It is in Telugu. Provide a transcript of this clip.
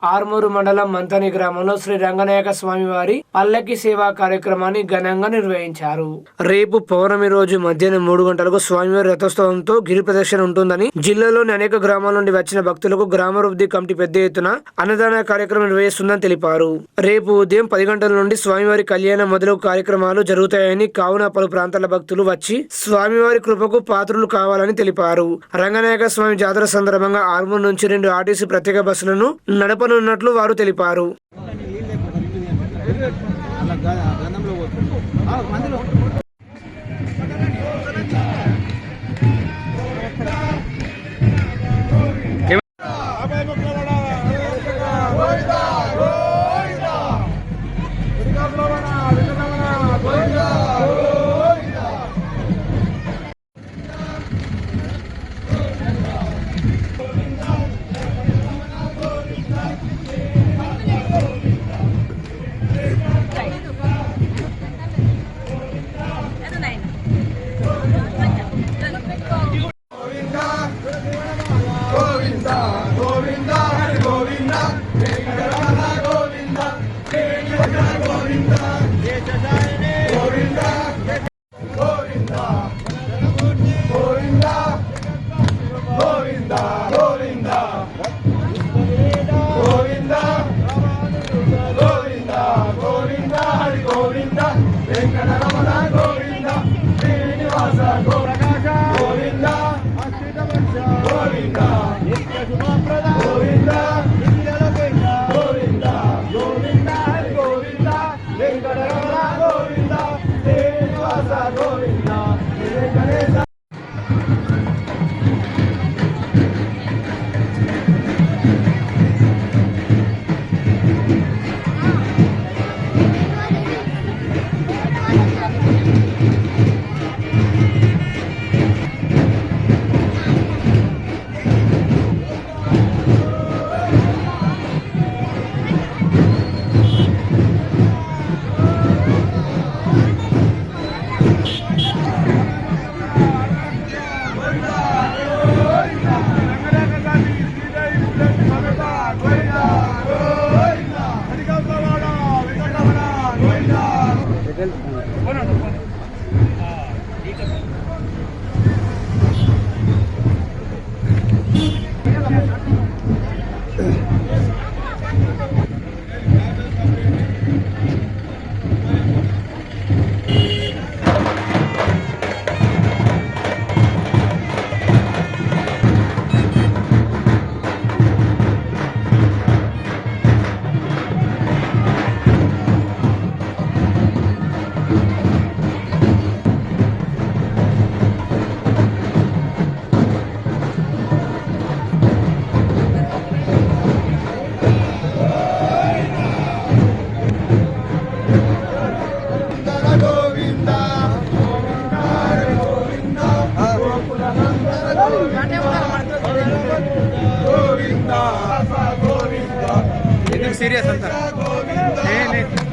ఆర్మూరు మండలం మంతని గ్రామంలో శ్రీ రంగనాయక స్వామి వారి పల్లకి సేవా కార్యక్రమాన్ని ఘనంగా నిర్వహించారు. రేపు పౌర్ణమి రోజు మధ్యాహ్నం 3 గంటలకు స్వామివారి రథోత్సవంతో గిరి ప్రదక్షిణ ఉంటుందని జిల్లాలోని అనేక గ్రామాల నుండి వచ్చిన భక్తులకు గ్రామాభివృద్ధి కమిటీ పెద్ద ఎత్తున అన్నదాన కార్యక్రమం నిర్వహిస్తుందని తెలిపారు. రేపు ఉదయం 10 గంటల నుండి స్వామివారి కళ్యాణం మొదలగు కార్యక్రమాలు జరుగుతాయని, కావున పలు ప్రాంతాల భక్తులు వచ్చి స్వామివారి కృపకు పాత్రులు కావాలని తెలిపారు. రంగనాయక స్వామి జాతర సందర్భంగా ఆర్మూరు నుంచి 2 ఆర్టీసీ ప్రత్యేక బస్సులను నడపనున్నట్లు వారు తెలిపారు. సీరియస్ అంతా